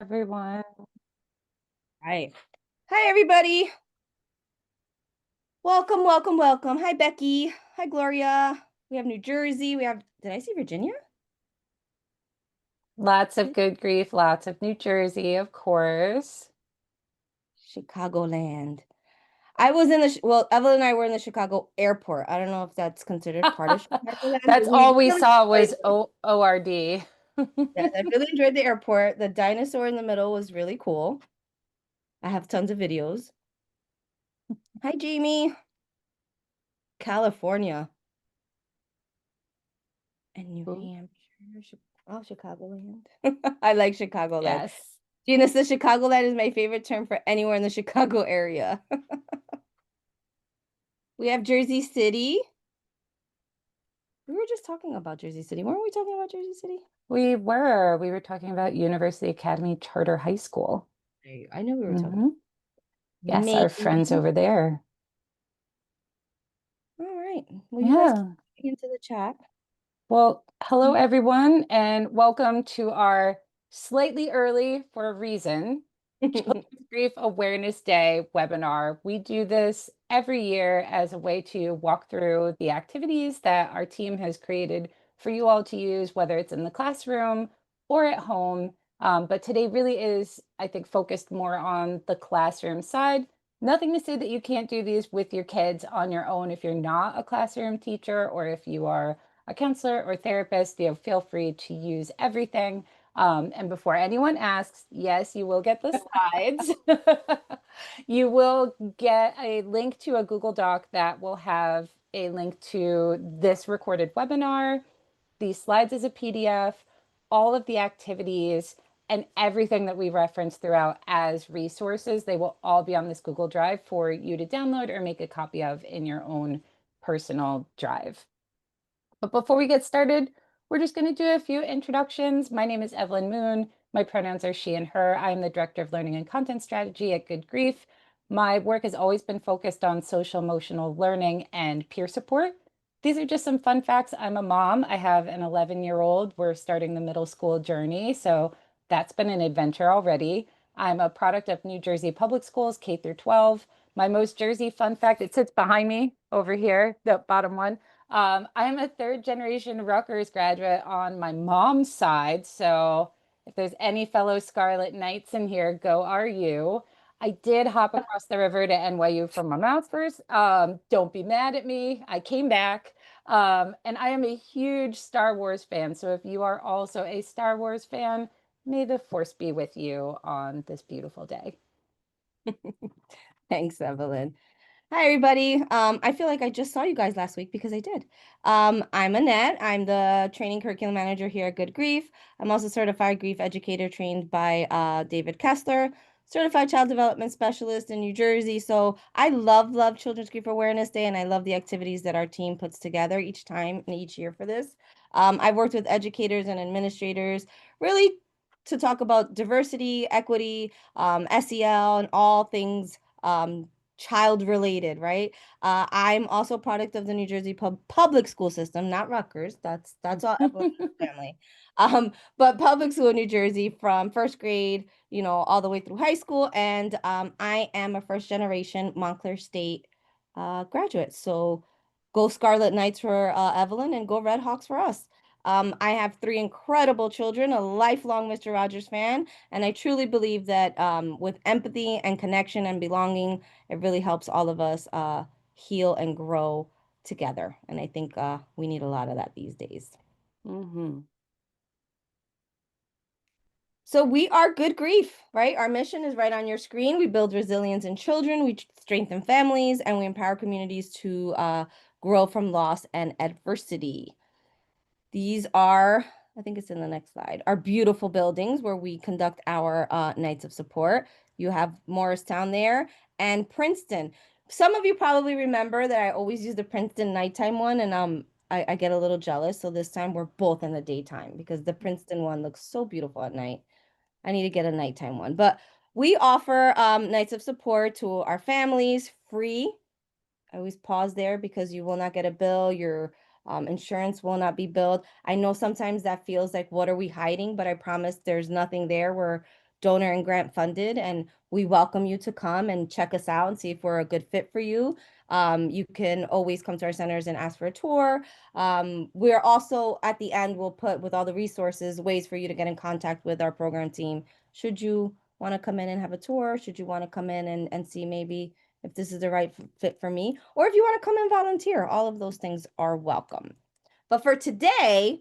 Everyone. Right. Hi, everybody. Welcome, welcome, welcome. Hi, Becky. Hi, Gloria. We have New Jersey. Did I see Virginia? Lots of good grief, lots of New Jersey, of course. Chicagoland. I was in well, Evelyn and I were in the Chicago airport. I don't know if that's considered part of Chicagoland, That's but we all we really saw enjoyed was it. ORD. Yes, I really enjoyed the airport. The dinosaur in the middle was really cool. I have tons of videos. Hi, Jamie. California and New Ooh, Hampshire. Oh, Chicagoland. I like Chicagoland. yes. Gina says Chicagoland is my favorite term for anywhere in the Chicago area. We have Jersey City. We were just talking about Jersey City. Weren't we talking about Jersey City? We were talking about University Academy Charter High School. I know we were talking. hmm Yes, our Maine. friends over there. All right. Well, you guys keep Yeah. into the chat. Well, hello everyone, and welcome to our slightly early for a reason Children's Grief Awareness Day webinar. We do this every year as a way to walk through the activities that our team has created for you all to use, whether it's in the classroom or at home. But today really is, I think, focused more on the classroom side. Nothing to say that you can't do these with your kids on your own if you're not a classroom teacher or if you are a counselor or therapist. Feel free to use everything. And before anyone asks, yes, you will get the slides. You will get a link to a Google Doc that will have a link to this recorded webinar, these slides as a PDF, all of the activities, and everything that we reference throughout as resources. They will all be on this Google Drive for you to download or make a copy of in your own personal drive. But before we get started, we're just going to do a few introductions. My name is Evelynn Moon. My pronouns are she and her. I'm the Director of Learning and Content Strategy at Good Grief. My work has always been focused on social emotional learning and peer support. These are just some fun facts. I'm a mom. I have an 11-year-old. We're starting the middle school journey, so that's been an adventure already. I'm a product of New Jersey Public Schools, K through 12. My most Jersey fun fact, it sits behind me over here, the bottom one. I am a third generation Rutgers graduate on my mom's side. So if there's any fellow Scarlet Knights in here, go RU. I did hop across the river to NYU for my master's. Don't be mad at me. I came back. And I am a huge Star Wars fan. So if you are also a Star Wars fan, may the force be with you on this beautiful day. Thanks, Evelyn. Hi, everybody. I feel like I just saw you guys last week because I did. I'm Annette. I'm the training curriculum manager here at Good Grief. I'm also certified grief educator trained by David Kessler, certified child development specialist in New Jersey. So I love Children's Grief Awareness Day, and I love the activities that our team puts together each time and each year for this. I've worked with educators and administrators really to talk about diversity, equity, SEL, and all things child related, right? I'm also a product of the New Jersey public school system, not Rutgers. That's all Evelyn and her family. But public school in New Jersey from first grade, all the way through high school. And I am a first generation Montclair State graduate. So go Scarlet Knights for Evelyn and go Red Hawks for us. I have three incredible children, a lifelong Mr. Rogers fan, and I truly believe that with empathy and connection and belonging, it really helps all of us heal and grow together. And I think we need a lot of that these days. Mhm. So we are Good Grief, right? Our mission is right on your screen. We build resilience in children, we strengthen families, and we empower communities to grow from loss and adversity. These are, I think it's in the next slide, our beautiful buildings where we conduct our nights of support. You have Morristown there and Princeton. Some of you probably remember that I always use the Princeton nighttime one, and I get a little jealous. So this time we're both in the daytime because the Princeton one looks so beautiful at night. I need to get a nighttime one. But we offer nights of support to our families free. I always pause there because you will not get a bill. Your insurance will not be billed. I know sometimes that feels like, what are we hiding? But I promise there's nothing there. We're donor and grant funded, and we welcome you to come and check us out and see if we're a good fit for you. You can always come to our centers and ask for a tour. We're also at the end, we'll put with all the resources, ways for you to get in contact with our program team. Should you want to come in and have a tour? Should you want to come in and see maybe if this is the right fit for me? Or if you want to come and volunteer, all of those things are welcome. But for today,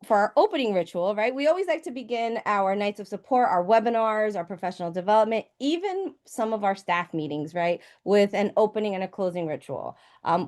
for our opening ritual, right? We always like to begin our nights of support, our webinars, our professional development, even some of our staff meetings, right? With an opening and a closing ritual.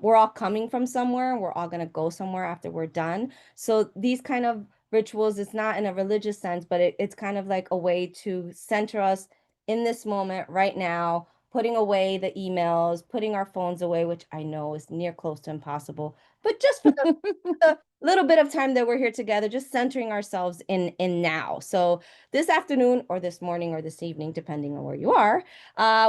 We're all coming from somewhere. We're all going to go somewhere after we're done. So these kind of rituals, it's not in a religious sense, but it's kind of like a way to center us in this moment right now, putting away the emails, putting our phones away, which I know is near close to impossible, but just for the little bit of time that we're here together, just centering ourselves in now. So this afternoon or this morning or this evening, depending on where you are,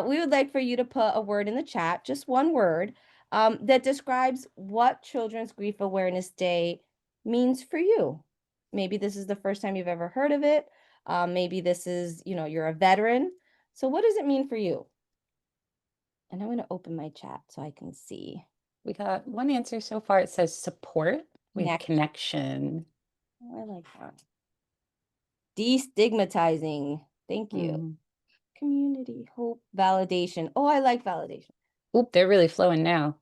we would like for you to put a word in the chat, just one word, that describes what Children's Grief Awareness Day means for you. Maybe this is the first time you've ever heard of it. Maybe this is, you're a veteran. So what does it mean for you? And I'm going to open my chat so I can see. We got one answer so far. It says support. We have Connection. connection. Oh, I like that. Destigmatizing. Thank you. Mm. Community, hope, validation. Oh, I like validation. Oop, they're really flowing now.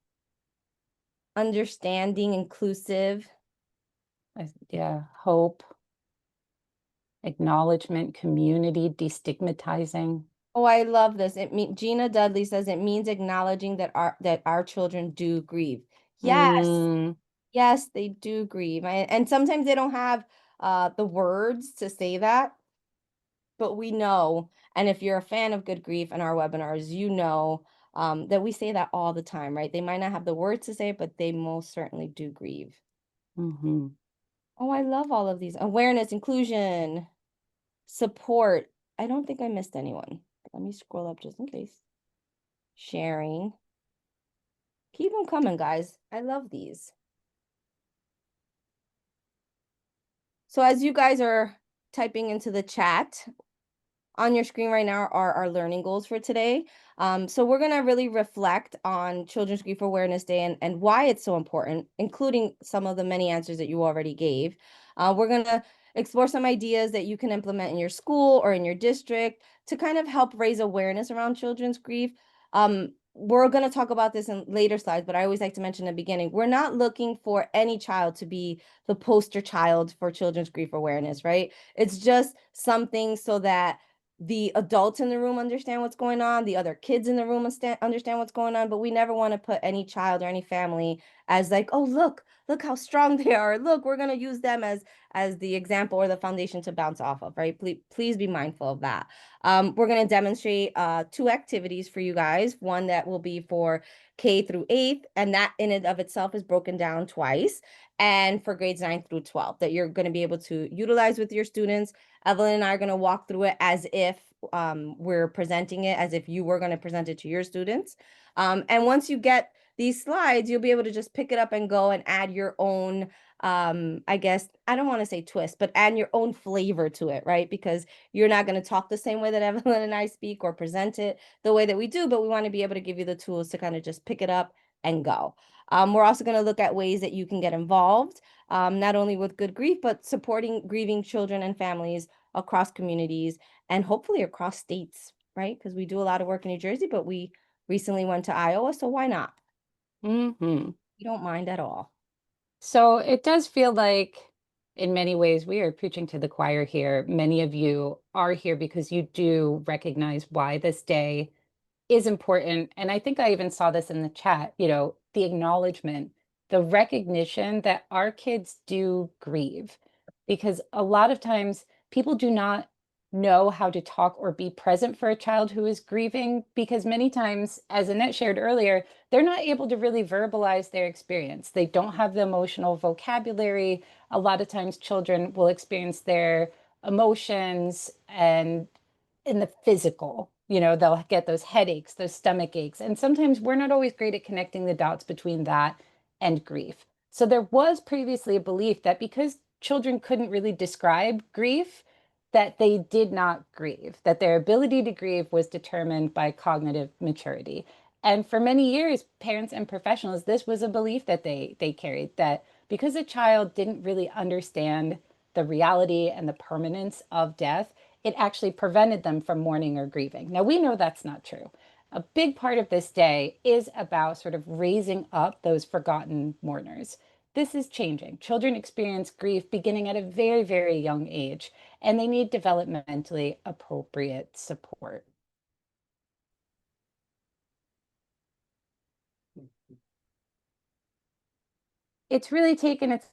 Understanding, inclusive. Yeah, hope, acknowledgement, community, destigmatizing. Oh, I love this. Gina Dudley says it means acknowledging that our children do grieve. Yes, Mm, yes, they do grieve. And sometimes they don't have the words to say that, but we know. And if you're a fan of Good Grief and our webinars, you know that we say that all the time, right? They might not have the words to say it, but they most certainly do grieve. mm-hmm. Oh, I love all of these. Awareness, inclusion, support. I don't think I missed anyone. Let me scroll up just in case. Sharing. Keep them coming, guys. I love these. So as you guys are typing into the chat, on your screen right now are our learning goals for today. So we're going to really reflect on Children's Grief Awareness Day and why it's so important, including some of the many answers that you already gave. We're going to explore some ideas that you can implement in your school or in your district to kind of help raise awareness around children's grief. We're going to talk about this in later slides, but I always like to mention in the beginning, we're not looking for any child to be the poster child for children's grief awareness, right? It's just something so that the adults in the room understand what's going on, the other kids in the room understand what's going on, but we never want to put any child or any family as like, oh, look how strong they are. Look, we're going to use them as the example or the foundation to bounce off of, right? Please be mindful of that. We're going to demonstrate two activities for you guys. One that will be for K through 8th, and that in and of itself is broken down twice. And for grades 9 through 12 that you're going to be able to utilize with your students. Evelynn and I are going to walk through it as if we're presenting it, as if you were going to present it to your students. And once you get these slides, you'll be able to just pick it up and go and add your own, I guess, I don't want to say twist, but add your own flavor to it, right? Because you're not going to talk the same way that Evelynn and I speak or present it the way that we do, but we want to be able to give you the tools to kind of just pick it up and go. We're also going to look at ways that you can get involved, not only with Good Grief, but supporting grieving children and families across communities and hopefully across states, right? Because we do a lot of work in New Jersey, but we recently went to Iowa, so why not? Mm-hmm. We don't mind at all. So it does feel like, in many ways, we are preaching to the choir here. Many of you are here because you do recognize why this day is important. And I think I even saw this in the chat, the acknowledgement, the recognition that our kids do grieve. Because a lot of times people do not know how to talk or be present for a child who is grieving, because many times, as Annette shared earlier, they're not able to really verbalize their experience. They don't have the emotional vocabulary. A lot of times children will experience their emotions and in the physical, they'll get those headaches, those stomach aches. And sometimes we're not always great at connecting the dots between that and grief. So there was previously a belief that because children couldn't really describe grief, that they did not grieve, that their ability to grieve was determined by cognitive maturity. And for many years, parents and professionals, this was a belief that they carried, that because a child didn't really understand the reality and the permanence of death, it actually prevented them from mourning or grieving. Now, we know that's not true. A big part of this day is about sort of raising up those forgotten mourners. This is changing. Children experience grief beginning at a very, very young age, and they need developmentally appropriate support. It's really taken its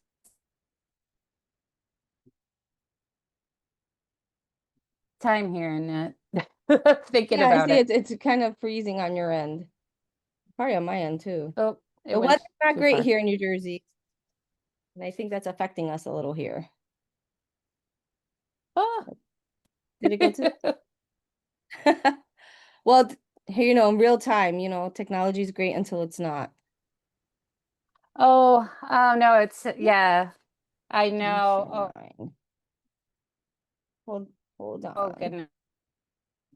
time here, Annette, thinking Yeah, I about see it. it's kind of freezing on your end. Probably on my end too. Oh, it The weather's went not too great far. here in New Jersey, and I think that's affecting us a little here. Oh, Did it go to? Well, here, in real time, technology is great until it's not. oh no, it's Yep. yeah, I Let me share know. mine. Hold, hold Oh on. goodness.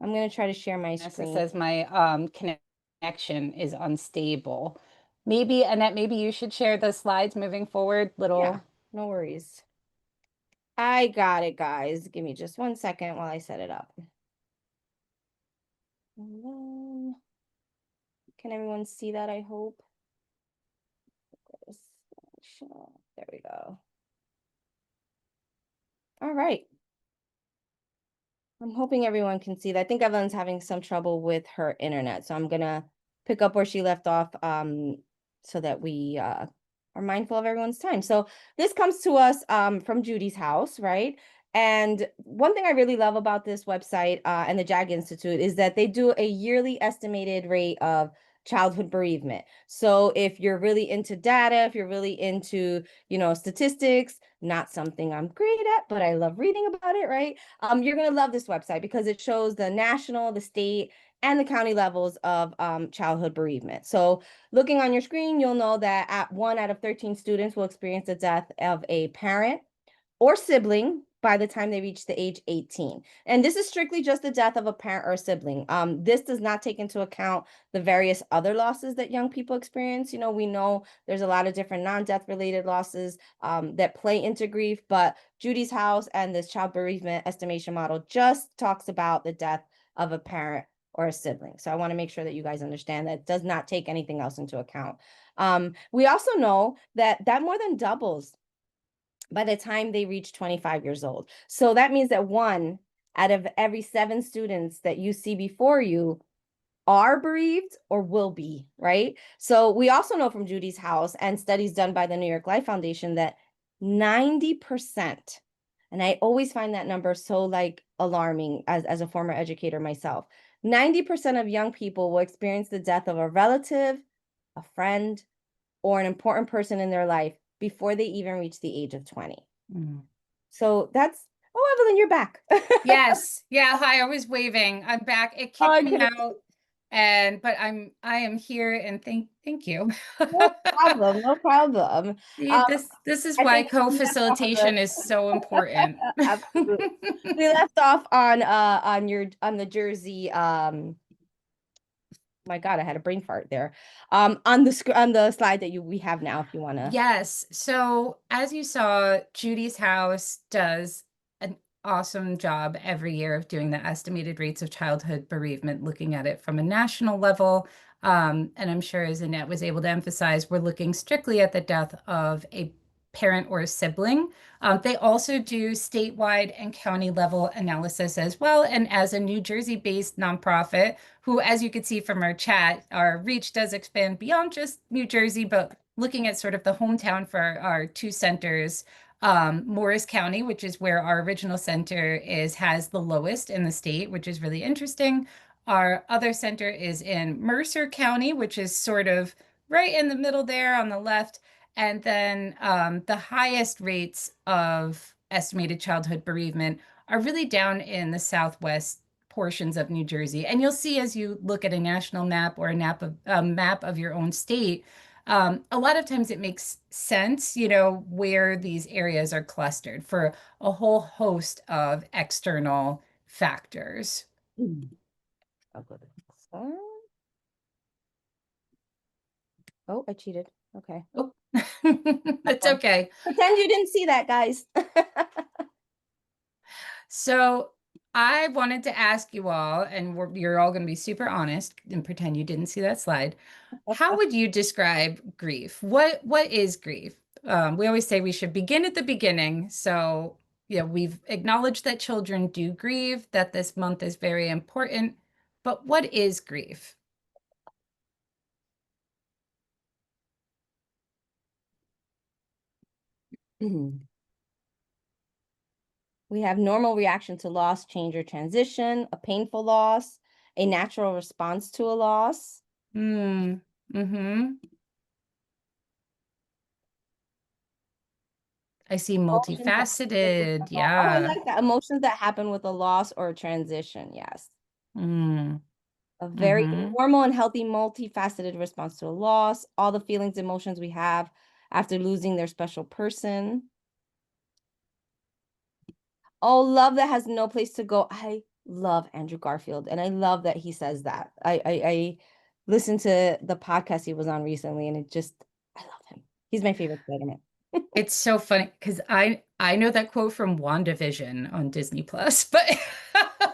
I'm gonna try to share my It screen. says my connection is unstable. Maybe, Annette, maybe you should share the slides moving forward. Yeah, Little, no worries. I got it, guys. Give me just 1 second while I set it up. And then, can everyone see that, I hope? There we go. All right. I'm hoping everyone can see that. I think Evelyn's having some trouble with her internet, so I'm gonna pick up where she left off, so that we are mindful of everyone's time. So this comes to us from Judy's house, right? And one thing I really love about this website and the JAG Institute is that they do a yearly estimated rate of childhood bereavement. So if you're really into data, if you're really into, statistics, not something I'm great at, but I love reading about it, right? You're going to love this website because it shows the national, the state, and the county levels of childhood bereavement. So looking on your screen, you'll know that at 1 out of 13 students will experience the death of a parent or sibling by the time they reach the age 18. And this is strictly just the death of a parent or sibling. This does not take into account the various other losses that young people experience. We know there's a lot of different non-death related losses that play into grief, but Judy's house and this child bereavement estimation model just talks about the death of a parent or a sibling. So I want to make sure that you guys understand that it does not take anything else into account. We also know that more than doubles by the time they reach 25 years old. So that means that 1 out of every 7 students that you see before you are bereaved or will be, right? So we also know from Judy's house and studies done by the New York Life Foundation that 90%, and I always find that number so alarming as a former educator myself, 90% of young people will experience the death of a relative, a friend, or an important person in their life before they even reach the age of 20. mm. So Evelynn, you're back. Yes. Yeah. Hi. I was waving. I'm back. It kicked me Okay. out, but I am here, and thank you. No problem, no problem. See, Um, this is I why think we left off co-facilitation is so important. absolutely. We left off on the Jersey. My God, I had a brain fart there. On the slide that we have now, if you wanna. Yes. So as you saw, Judy's house does an awesome job every year of doing the estimated rates of childhood bereavement, looking at it from a national level. And I'm sure, as Annette was able to emphasize, we're looking strictly at the death of a parent or a sibling. They also do statewide and county level analysis as well. And as a New Jersey-based nonprofit, who, as you could see from our chat, our reach does expand beyond just New Jersey, but looking at sort of the hometown for our 2 centers, Morris County, which is where our original center is, has the lowest in the state, which is really interesting. Our other center is in Mercer County, which is sort of right in the middle there on the left. And then the highest rates of estimated childhood bereavement are really down in the southwest portions of New Jersey. And you'll see, as you look at a national map or a map of your own state, A lot of times it makes sense, you know, where these areas are clustered for a whole host of external factors. Mm. I'll go to this one. Oh, I cheated. Okay. Oh, That it's one. okay. Pretend you didn't see that, guys. So I wanted to ask you all, and you're all going to be super honest and pretend you didn't see that slide. How would you describe grief? What is grief? We always say we should begin at the beginning. So, yeah, we've acknowledged that children do grieve, that this month is very important. But what is grief? We have normal reaction to loss, change, or transition, a painful loss, a natural response to a loss. Hmm. Mm-hmm. I see Emotions that happen with multifaceted. a loss. Oh, I Yeah. like that. Emotions that happen with a loss or a transition. Yes. Mm. A very Mm-hmm. normal and healthy, multifaceted response to a loss. All the feelings, emotions we have after losing their special person. Oh, love that has no place to go. I love Andrew Garfield, and I love that he says that. I listened to the podcast he was on recently, and I love him. He's my favorite Spider-Man. It's so funny because I know that quote from WandaVision on Disney Plus, but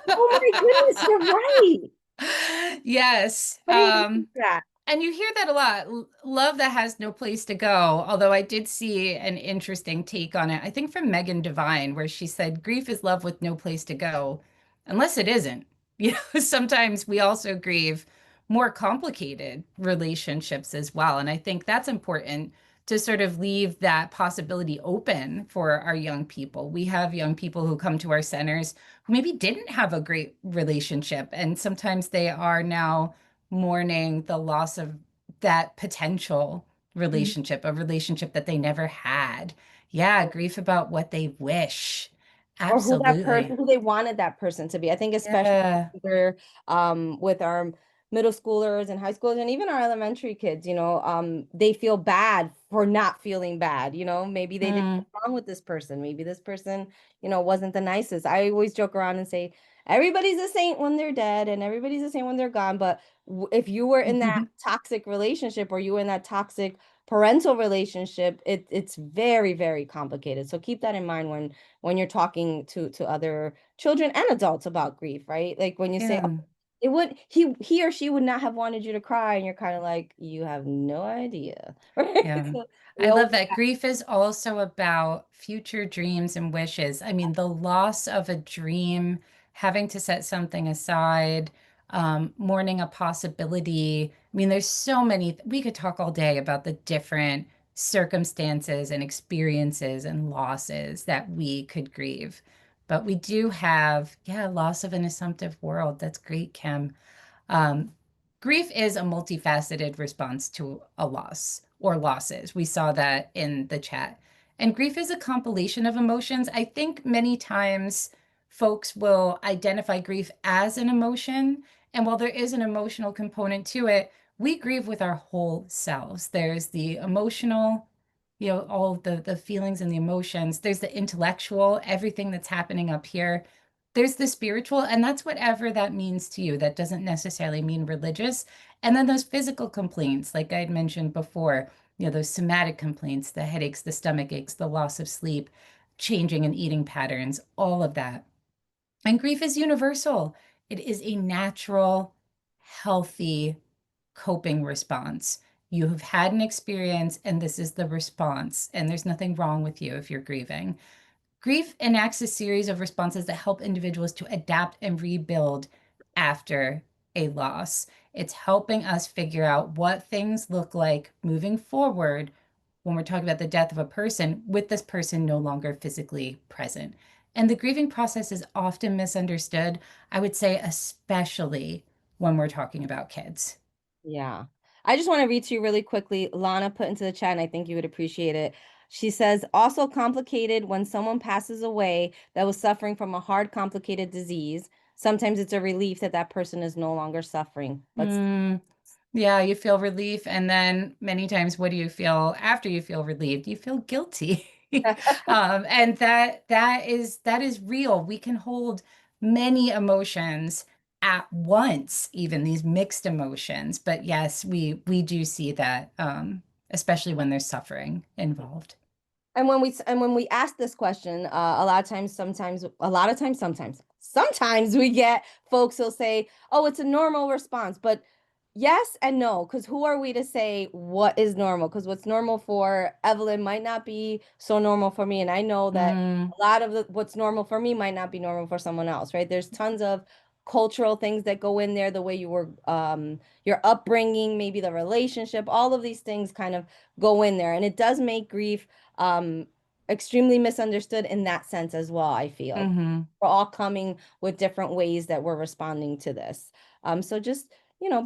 Oh my goodness, you're right. yes. I didn't even think that. And you hear that a lot. Love that has no place to go. Although I did see an interesting take on it, I think from Megan Devine, where she said, grief is love with no place to go, unless it isn't. You know, sometimes we also grieve more complicated relationships as well. And I think that's important to sort of leave that possibility open for our young people. We have young people who come to our centers who maybe didn't have a great relationship, and sometimes they are now mourning the loss of that potential Mhm. relationship, a relationship that they never had. Yeah, grief about what they wish. Or who that person, Absolutely. who they wanted that person to be. I think especially Yeah. we're with our middle schoolers and high schoolers and even our elementary kids, they feel bad for not feeling bad. Maybe they did Mm, what's wrong with this person. Maybe this person, wasn't the nicest. I always joke around and say everybody's a saint when they're dead and everybody's a saint when they're gone. But if you were in that toxic relationship or you were in that toxic parental relationship, it's very, very complicated. So keep that in mind when you're talking to other children and adults about grief, right? Like when you say, yeah. oh, it would he or she would not have wanted you to cry, and you're kind of like, you have no idea, right? Yeah. So we I love always that grief is also about future dreams and wishes. I mean, the loss of a dream, having to set something aside, mourning a possibility. I mean, there's so many, we could talk all day about the different circumstances and experiences and losses that we could grieve. But we do have, yeah, loss of an assumptive world. That's great, Kim. Um, Grief is a multifaceted response to a loss or losses. We saw that in the chat. And grief is a compilation of emotions. I think many times folks will identify grief as an emotion. And while there is an emotional component to it, we grieve with our whole selves. There's the emotional, you know, all the feelings and the emotions. There's the intellectual, everything that's happening up here. There's the spiritual, and that's whatever that means to you. That doesn't necessarily mean religious. And then those physical complaints, like I'd mentioned before, you know, those somatic complaints, the headaches, the stomach aches, the loss of sleep, changing in eating patterns, all of that. And grief is universal. It is a natural, healthy coping response. You have had an experience, and this is the response. And there's nothing wrong with you if you're grieving. Grief enacts a series of responses that help individuals to adapt and rebuild after a loss. It's helping us figure out what things look like moving forward when we're talking about the death of a person with this person no longer physically present. And the grieving process is often misunderstood, I would say, especially when we're talking about kids. Yeah. I just want to read to you really quickly. Lana put into the chat, and I think you would appreciate it. She says, also complicated when someone passes away that was suffering from a hard, complicated disease. Sometimes it's a relief that that person is no longer suffering, but Mm, Yeah, you feel relief, and then many times, what do you feel after you feel relieved? You feel guilty. And that is real. We can hold many emotions at once, even these mixed emotions. But yes, we do see that, especially when there's suffering involved. And when we ask this question, a lot of times, sometimes, a lot of times, sometimes we get folks who'll say, "Oh, it's a normal response," but yes and no, because who are we to say what is normal? Because what's normal for Evelynn might not be so normal for me, and I know that Mm, a lot of what's normal for me might not be normal for someone else, right? There's tons of cultural things that go in there, the way you were, your upbringing, maybe the relationship, all of these things kind of go in there, and it does make grief um extremely misunderstood in that sense as well, I feel. hmm We're all coming with different ways that we're responding to this. So just,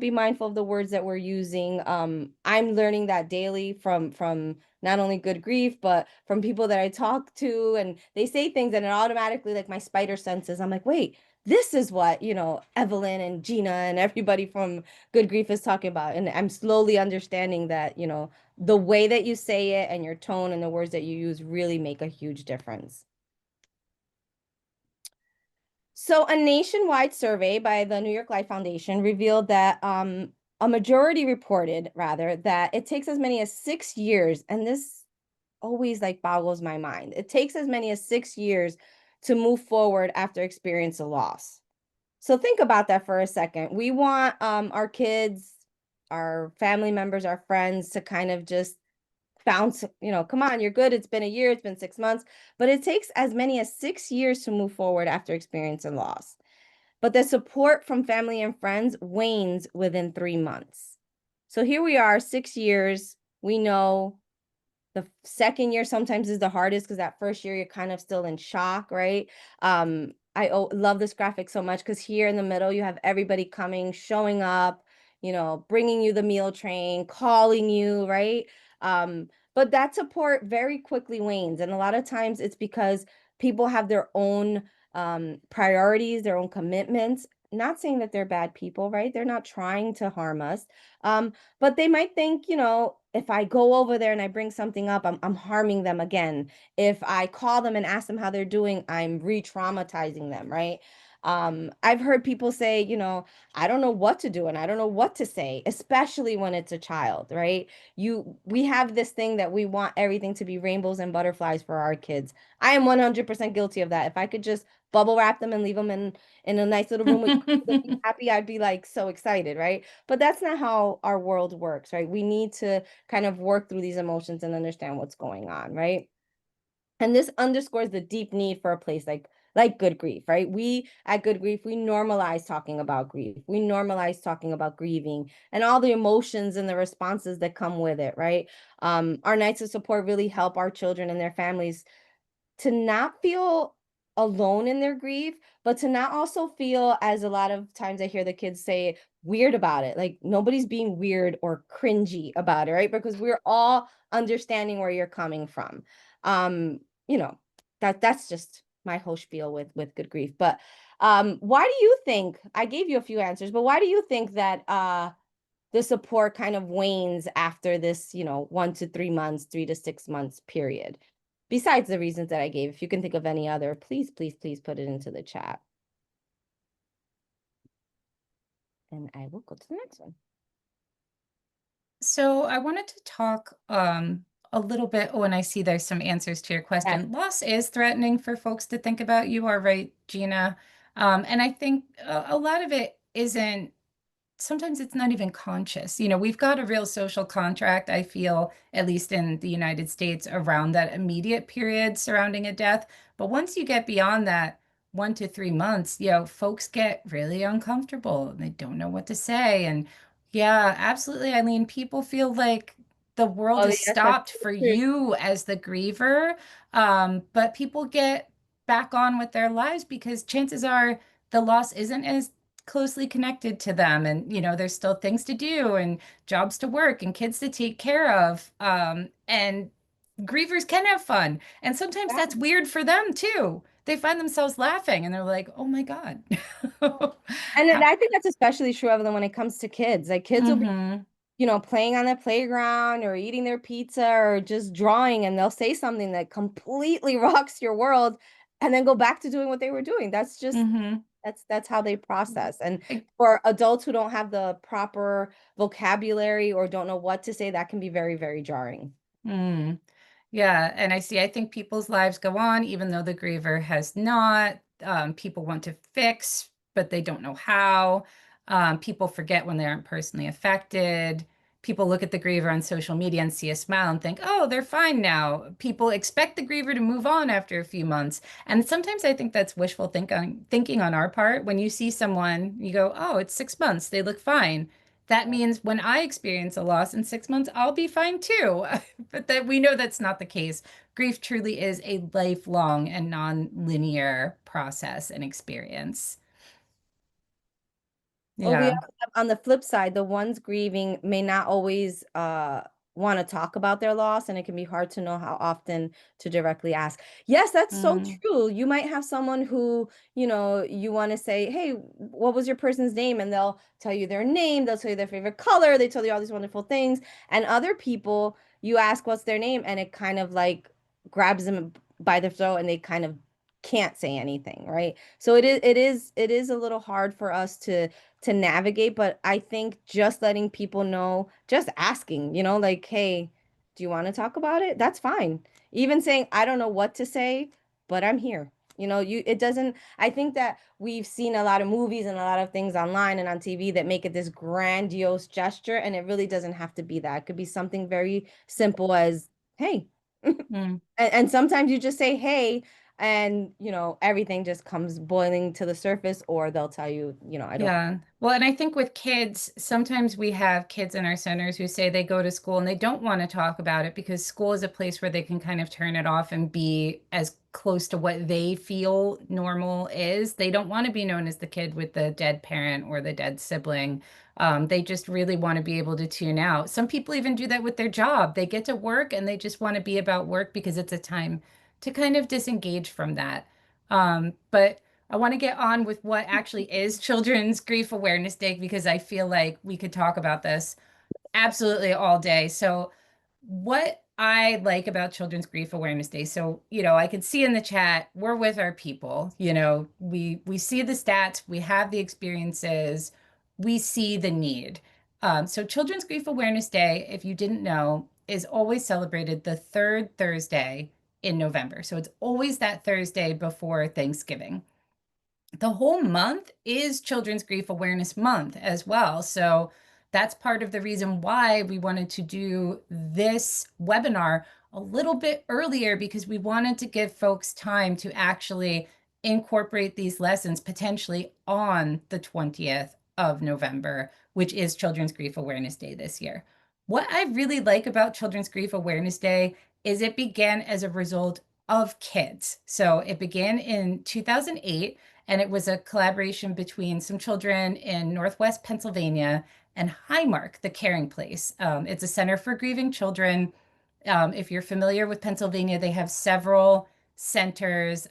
be mindful of the words that we're using. I'm learning that daily from not only good grief, but from people that I talk to, and they say things and it automatically, like, my spider senses, I'm like, wait, this is what, Evelynn and Gina and everybody from Good Grief is talking about. And I'm slowly understanding that, the way that you say it and your tone and the words that you use really make a huge difference. So, a nationwide survey by the New York Life Foundation revealed that a majority reported, rather, that it takes as many as 6 years, and this always like boggles my mind. It takes as many as 6 years to move forward after experience a loss. So think about that for a second. We want our kids, our family members, our friends to kind of just bounce, come on, you're good. It's been a year, it's been 6 months, but it takes as many as 6 years to move forward after experiencing loss. But the support from family and friends wanes within 3 months. So here we are, 6 years. We know the second year sometimes is the hardest because that first year you're kind of still in shock, right? I love this graphic so much because here in the middle you have everybody coming, showing up, bringing you the meal train, calling you, right? But that support very quickly wanes, and a lot of times it's because people have their own priorities, their own commitments. Not saying that they're bad people, right? They're not trying to harm us. But they might think, if I go over there and I bring something up, I'm harming them again. If I call them and ask them how they're doing, I'm re-traumatizing them, right? I've heard people say, I don't know what to do and I don't know what to say, especially when it's a child, right? We have this thing that we want everything to be rainbows and butterflies for our kids. I am 100% guilty of that. If I could just bubble wrap them and leave them in a nice little room with them being happy, I'd be like so excited, right? But that's not how our world works, right? We need to kind of work through these emotions and understand what's going on, right? And this underscores the deep need for a place like Good Grief, right? We at Good Grief, we normalize talking about grief. We normalize talking about grieving and all the emotions and the responses that come with it, right? Our nights of support really help our children and their families to not feel alone in their grief, but to not also feel, as a lot of times I hear the kids say, weird about it. Like nobody's being weird or cringy about it, right? Because we're all understanding where you're coming from. Um, you know, that's just my whole spiel with Good Grief. But why do you think, I gave you a few answers, but why do you think that the support kind of wanes after this, 1 to 3 months, 3 to 6 months period? Besides the reasons that I gave, if you can think of any other, please, please, please put it into the chat. And I will go to the next one. So I wanted to talk a little bit. Oh, and I see there's some answers to your Yes. question. Loss is threatening for folks to think about. You are right, Gina. And I think a lot of it isn't, sometimes it's not even conscious. We've got a real social contract, I feel, at least in the United States, around that immediate period surrounding a death. But once you get beyond that 1 to 3 months, folks get really uncomfortable and they don't know what to say. And yeah, absolutely, Eileen, people feel like the world Oh, has yes, that's stopped for true. you as the griever. But people get back on with their lives because chances are the loss isn't as closely connected to them, and there's still things to do and jobs to work and kids to take care of, and grievers can have fun, and sometimes that's weird for them too. They find themselves laughing and they're like, oh my God. And I think that's especially true, Evelyn, when it comes to kids. Like kids will be, Mm-hmm. playing on the playground or eating their pizza or just drawing, and they'll say something that completely rocks your world and then go back to doing what they were doing. That's just Mm-hmm. that's how they process. And for adults who don't have the proper vocabulary or don't know what to say, that can be very, very jarring. Mm. Yeah, and I think people's lives go on even though the griever has not. People want to fix, but they don't know how. People forget when they aren't personally affected. People look at the griever on social media and see a smile and think, oh, they're fine now. People expect the griever to move on after a few months. And sometimes I think that's wishful thinking on our part. When you see someone, you go, oh, it's 6 months, they look fine. That means when I experience a loss in 6 months, I'll be fine too. But that we know that's not the case. Grief truly is a lifelong and non-linear process and experience. Well, we Yeah. also have, on the flip side, the ones grieving may not always want to talk about their loss, and it can be hard to know how often to directly ask. Yes, that's so Mm, true. You might have someone who, you want to say, "Hey, what was your person's name?" And they'll tell you their name, they'll tell you their favorite color, they tell you all these wonderful things. And other people, you ask what's their name, and it kind of like grabs them by the throat, and they kind of can't say anything, right? So it is a little hard for us to navigate, but I think just letting people know, just asking, like, hey, do you want to talk about it? That's fine. Even saying, I don't know what to say, but I'm here. It doesn't, I think that we've seen a lot of movies and a lot of things online and on TV that make it this grandiose gesture, and it really doesn't have to be that. It could be something very simple as, hey. mm. And sometimes you just say, hey, and everything just comes boiling to the surface, or they'll tell you, I don't. Yeah. Well, and I think with kids, sometimes we have kids in our centers who say they go to school and they don't want to talk about it because school is a place where they can kind of turn it off and be as close to what they feel normal is. They don't want to be known as the kid with the dead parent or the dead sibling. They just really want to be able to tune out. Some people even do that with their job. They get to work and they just want to be about work because it's a time to kind of disengage from that. But I want to get on with what actually is Children's Grief Awareness Day because I feel like we could talk about this absolutely all day. So, what I like about Children's Grief Awareness Day, so, I can see in the chat, we're with our people. We see the stats, we have the experiences, we see the need. So, Children's Grief Awareness Day, if you didn't know, is always celebrated the third Thursday in November. So, it's always that Thursday before Thanksgiving. The whole month is Children's Grief Awareness Month as well. So that's part of the reason why we wanted to do this webinar a little bit earlier because we wanted to give folks time to actually incorporate these lessons potentially on the 20th of November, which is Children's Grief Awareness Day this year. What I really like about Children's Grief Awareness Day is it began as a result of kids. So it began in 2008 and it was a collaboration between some children in Northwest Pennsylvania and Highmark, the Caring Place. It's a center for grieving children. If you're familiar with Pennsylvania, they have several centers.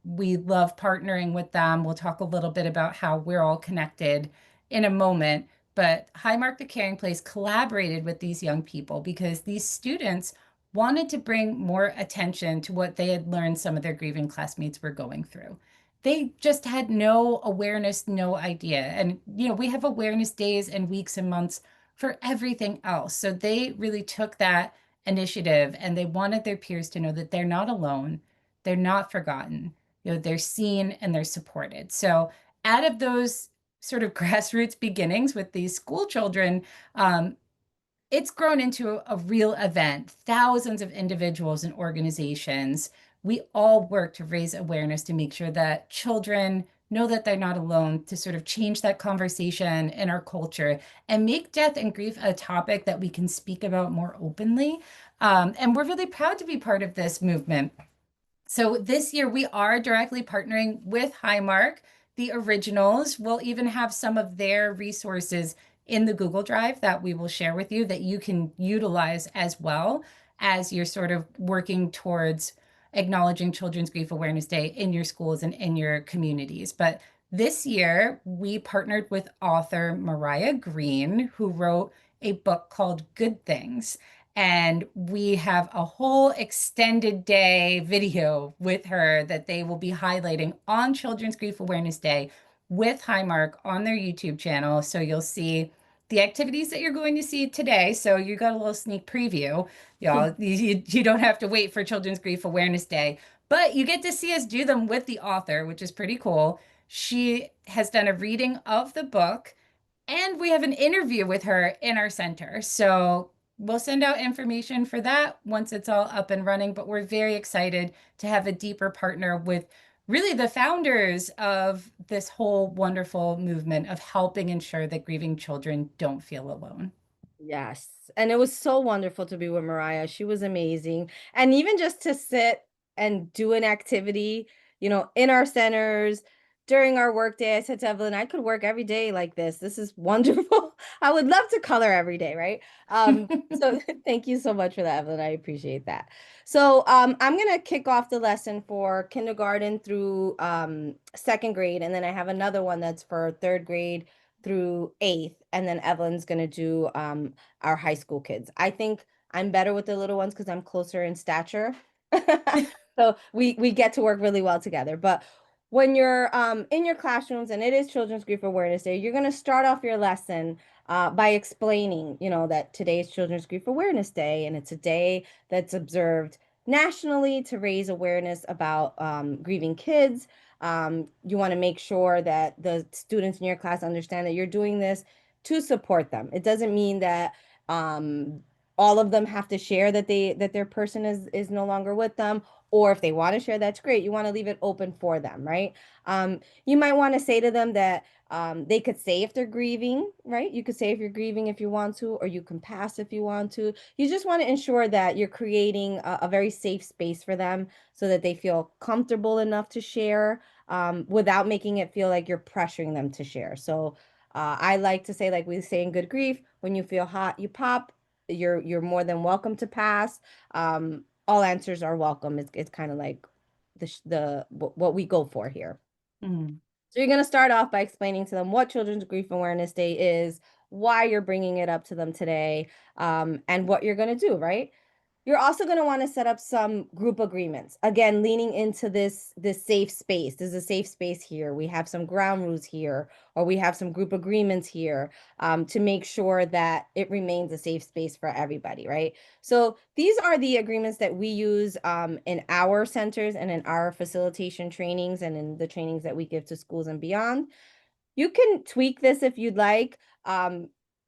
We love partnering with them. We'll talk a little bit about how we're all connected in a moment. But Highmark, the Caring Place, collaborated with these young people because these students wanted to bring more attention to what they had learned some of their grieving classmates were going through. They just had no awareness, no idea. And, we have awareness days and weeks and months for everything else. So they really took that initiative and they wanted their peers to know that they're not alone, they're not forgotten, they're seen and they're supported. So out of those sort of grassroots beginnings with these school children, it's grown into a real event. Thousands of individuals and organizations, we all work to raise awareness to make sure that children know that they're not alone, to sort of change that conversation in our culture and make death and grief a topic that we can speak about more openly. And we're really proud to be part of this movement. So this year we are directly partnering with Highmark, the originals. We'll even have some of their resources in the Google Drive that we will share with you that you can utilize as well as you're sort of working towards acknowledging Children's Grief Awareness Day in your schools and in your communities. But This year, we partnered with author Maryah Greene, who wrote a book called Good Things. And we have a whole extended day video with her that they will be highlighting on Children's Grief Awareness Day with Highmark on their YouTube channel. So you'll see the activities that you're going to see today. So you got a little sneak preview. Y'all, you don't have to wait for Children's Grief Awareness Day, but you get to see us do them with the author, which is pretty cool. She has done a reading of the book, and we have an interview with her in our center. So we'll send out information for that once it's all up and running. But we're very excited to have a deeper partner with really the founders of this whole wonderful movement of helping ensure that grieving children don't feel alone. Yes. And it was so wonderful to be with Maryah. She was amazing. And even just to sit and do an activity, in our centers during our work day, I said to Evelyn, I could work every day like this. This is wonderful. I would love to color every day, right? So thank you so much for that, Evelyn. I appreciate that. So I'm gonna kick off the lesson for kindergarten through second grade, and then I have another one that's for third grade through eighth, and then Evelyn's gonna do our high school kids. I think I'm better with the little ones because I'm closer in stature. So we get to work really well together. But when you're in your classrooms and it is Children's Grief Awareness Day, you're gonna start off your lesson by explaining, that today is Children's Grief Awareness Day, and it's a day that's observed nationally to raise awareness about grieving kids. You want to make sure that the students in your class understand that you're doing this to support them. It doesn't mean that um, all of them have to share that their person is no longer with them, or if they want to share, that's great. You want to leave it open for them, right? You might want to say to them that they could say if they're grieving, right? You could say if you're grieving if you want to, or you can pass if you want to. You just want to ensure that you're creating a very safe space for them so that they feel comfortable enough to share without making it feel like you're pressuring them to share. So I like to say, like we say in Good Grief, when you feel hot, you pop. You're more than welcome to pass. All answers are welcome. It's kind of like what we go for here. Mm. So you're going to start off by explaining to them what Children's Grief Awareness Day is, why you're bringing it up to them today, and what you're going to do, right? You're also going to want to set up some group agreements. Again, leaning into this safe space. There's a safe space here. We have some ground rules here, or we have some group agreements here to make sure that it remains a safe space for everybody, right? So these are the agreements that we use in our centers and in our facilitation trainings and in the trainings that we give to schools and beyond. You can tweak this if you'd like.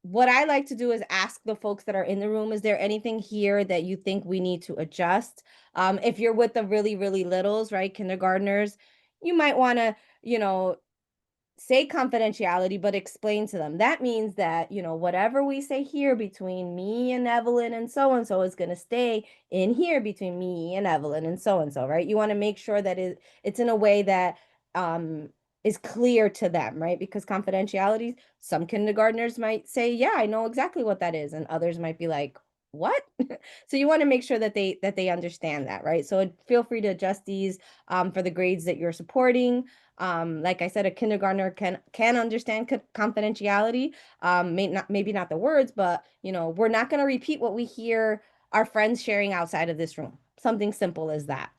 What I like to do is ask the folks that are in the room, is there anything here that you think we need to adjust? If you're with the really, really littles, right, kindergartners, you might want to, say confidentiality, but explain to them. That means that, whatever we say here between me and Evelyn and so is going to stay in here between me and Evelyn and so, right? You want to make sure that it's in a way that um, is clear to them, right? Because confidentiality, some kindergartners might say, yeah, I know exactly what that is. And others might be like, what? So you want to make sure that they understand that, right? So feel free to adjust these for the grades that you're supporting. Like I said, a kindergartner can understand confidentiality. Maybe not the words, but we're not going to repeat what we hear our friends sharing outside of this room. Something simple as that.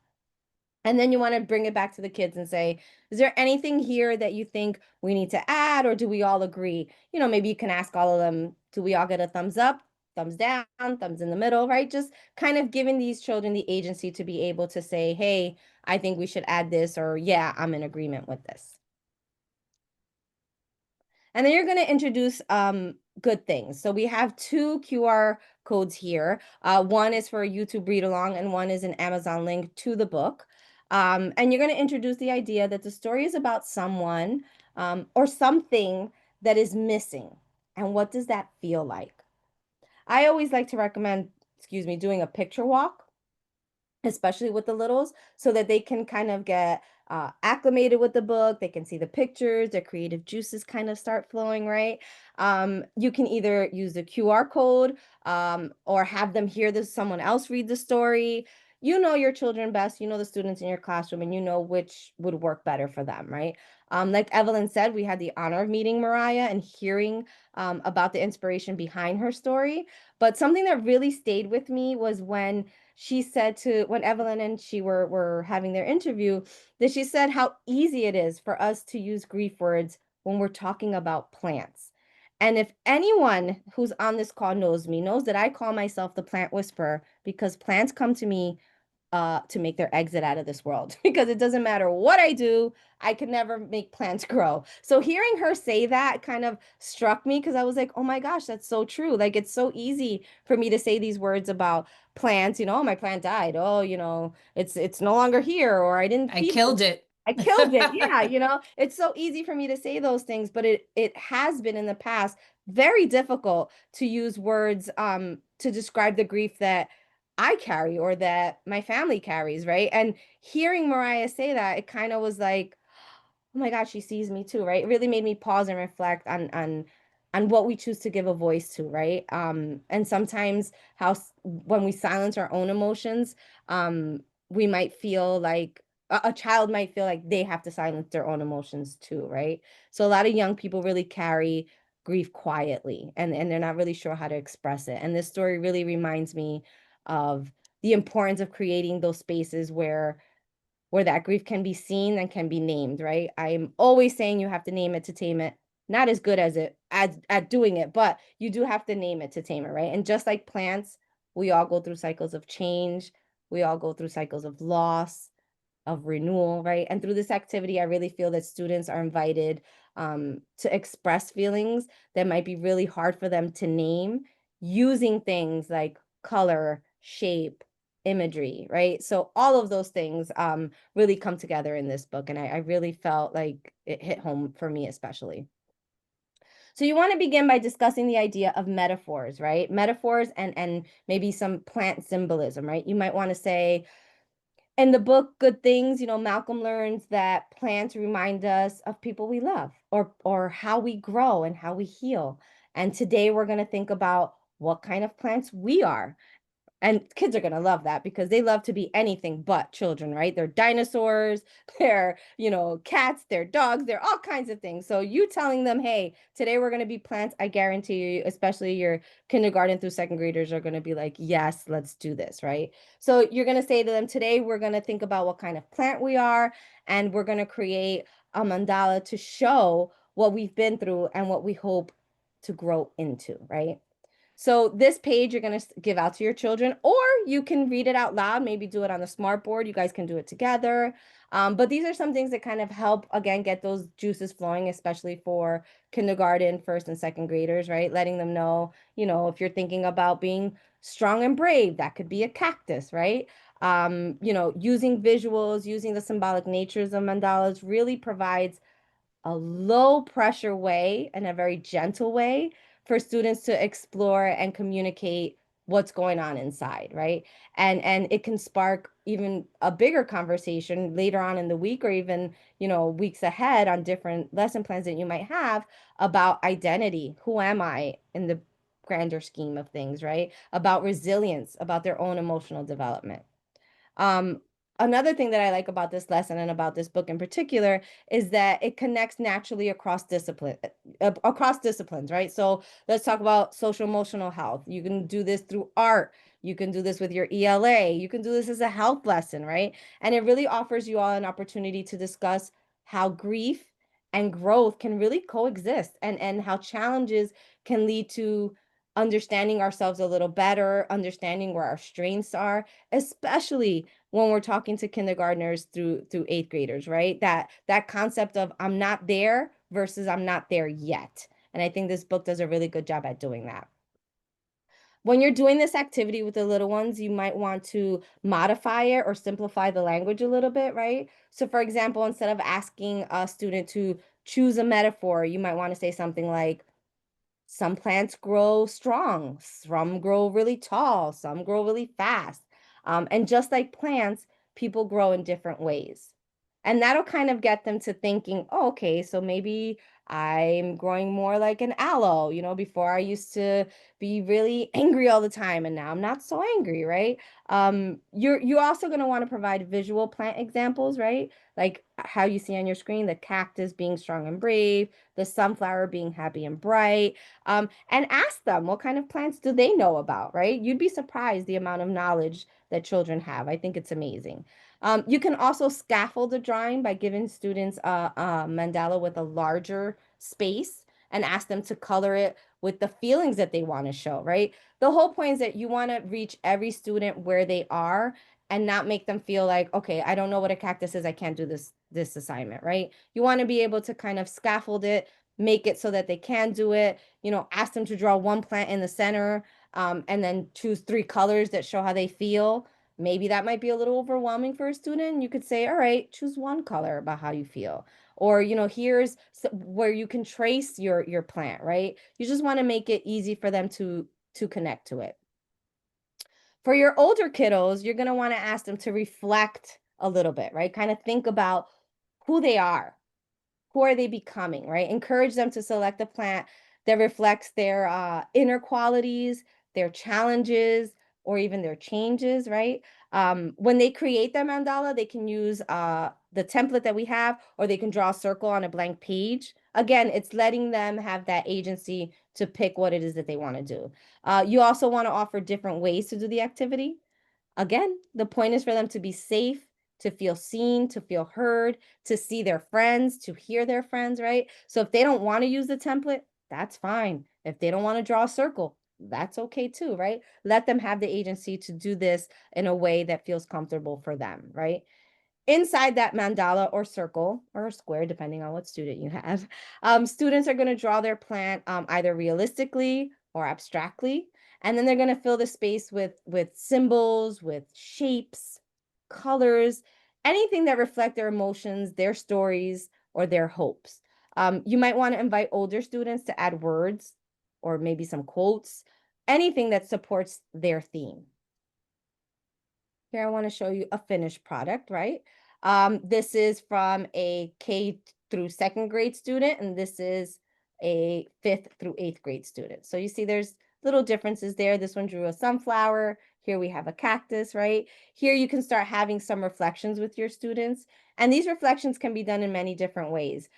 And then you want to bring it back to the kids and say, is there anything here that you think we need to add, or do we all agree? Maybe you can ask all of them, do we all get a thumbs up, thumbs down, thumbs in the middle, right? Just kind of giving these children the agency to be able to say, hey, I think we should add this, or yeah, I'm in agreement with this. And then you're going to introduce good things. So we have two QR codes here. One is for a YouTube read along, and one is an Amazon link to the book. And you're going to introduce the idea that the story is about someone or something that is missing. And what does that feel like? I always like to recommend, doing a picture walk, especially with the littles, so that they can kind of get acclimated with the book. They can see the pictures, their creative juices kind of start flowing, right? You can either use the QR code or have them hear someone else read the story. You know your children best, you know the students in your classroom, and you know which would work better for them, right? Like Evelyn said, we had the honor of meeting Maryah and hearing about the inspiration behind her story. But something that really stayed with me was when she said when Evelyn and she were having their interview, that she said how easy it is for us to use grief words when we're talking about plants. And if anyone who's on this call knows me, knows that I call myself the plant whisperer because plants come to me to make their exit out of this world because it doesn't matter what I do, I can never make plants grow. So hearing her say that kind of struck me because I was like, oh my gosh, that's so true. Like it's so easy for me to say these words about plants, oh, my plant died. Oh, it's no longer here, or I didn't I feed it. killed it. I killed it. Yeah, it's so easy for me to say those things, but it has been in the past very difficult to use words to describe the grief that I carry or that my family carries, right? And hearing Maryah say that, it kind of was like, oh my God, she sees me too, right? It really made me pause and reflect on what we choose to give a voice to, right? And sometimes when we silence our own emotions, we might feel like a child might feel like they have to silence their own emotions too, right? So a lot of young people really carry grief quietly and they're not really sure how to express it. And this story really reminds me of the importance of creating those spaces where that grief can be seen and can be named, right? I'm always saying you have to name it to tame it. Not as good as it as at doing it, but you do have to name it to tame it, right? And just like plants, we all go through cycles of change. We all go through cycles of loss, of renewal, right? And through this activity, I really feel that students are invited to express feelings that might be really hard for them to name using things like color, shape, imagery, right? So all of those things really come together in this book. And I really felt like it hit home for me, especially. So you want to begin by discussing the idea of metaphors, right? Metaphors and maybe some plant symbolism, right? You might want to say, in the book Good Things, Malcolm learns that plants remind us of people we love or how we grow and how we heal. And today we're going to think about what kind of plants we are. And kids are going to love that because they love to be anything but children, right? They're dinosaurs, they're, cats, they're dogs, they're all kinds of things. So you telling them, hey, today we're going to be plants, I guarantee you, especially your kindergarten through second graders are going to be like, yes, let's do this, right? So you're going to say to them, today we're going to think about what kind of plant we are, and we're going to create a mandala to show what we've been through and what we hope to grow into, right? So this page you're going to give out to your children, or you can read it out loud, maybe do it on the smart board. You guys can do it together. But these are some things that kind of help, again, get those juices flowing, especially for kindergarten, first and second graders, right? Letting them know, if you're thinking about being strong and brave, that could be a cactus, right? Using visuals, using the symbolic natures of mandalas really provides a low pressure way and a very gentle way for students to explore and communicate what's going on inside, right? And it can spark even a bigger conversation later on in the week or even, weeks ahead on different lesson plans that you might have about identity. Who am I in the grander scheme of things, right? About resilience, about their own emotional development. Um, Another thing that I like about this lesson and about this book in particular is that it connects naturally across disciplines, right? So let's talk about social emotional health. You can do this through art. You can do this with your ELA. You can do this as a health lesson, right? And it really offers you all an opportunity to discuss how grief and growth can really coexist and how challenges can lead to understanding ourselves a little better, understanding where our strengths are, especially when we're talking to kindergartners through eighth graders, right? That concept of I'm not there versus I'm not there yet. And I think this book does a really good job at doing that. When you're doing this activity with the little ones, you might want to modify it or simplify the language a little bit, right? So for example, instead of asking a student to choose a metaphor, you might want to say something like, some plants grow strong, some grow really tall, some grow really fast. And just like plants, people grow in different ways. And that'll kind of get them to thinking, oh, okay, so maybe I'm growing more like an aloe. Before I used to be really angry all the time, and now I'm not so angry, right? You're also going to want to provide visual plant examples, right? Like how you see on your screen, the cactus being strong and brave, the sunflower being happy and bright. And ask them what kind of plants do they know about, right? You'd be surprised the amount of knowledge that children have. I think it's amazing. You can also scaffold the drawing by giving students a mandala with a larger space and ask them to color it with the feelings that they want to show, right? The whole point is that you want to reach every student where they are and not make them feel like, okay, I don't know what a cactus is. I can't do this assignment, right? You want to be able to kind of scaffold it, make it so that they can do it, ask them to draw one plant in the center, and then choose 3 colors that show how they feel. Maybe that might be a little overwhelming for a student. You could say, all right, choose one color about how you feel. Or, here's where you can trace your plant, right? You just want to make it easy for them to connect to it. For your older kiddos, you're going to want to ask them to reflect a little bit, right? Kind of think about who they are. Who are they becoming, right? Encourage them to select a plant that reflects their inner qualities, their challenges, or even their changes, right? When they create their mandala, they can use the template that we have, or they can draw a circle on a blank page. Again, it's letting them have that agency to pick what it is that they want to do. You also want to offer different ways to do the activity. Again, the point is for them to be safe, to feel seen, to feel heard, to see their friends, to hear their friends, right? So if they don't want to use the template, that's fine. If they don't want to draw a circle, that's okay too, right? Let them have the agency to do this in a way that feels comfortable for them, right? Inside that mandala or circle or square, depending on what student you have, students are going to draw their plant either realistically or abstractly. And then they're going to fill the space with symbols, with shapes, colors, anything that reflect their emotions, their stories, or their hopes. You might want to invite older students to add words or maybe some quotes, anything that supports their theme. Here I want to show you a finished product, right? This is from a K through 2nd grade student, and this is a 5th through 8th grade student. So you see there's little differences there. This one drew a sunflower. Here we have a cactus, right? Here you can start having some reflections with your students. And these reflections can be done in many different ways.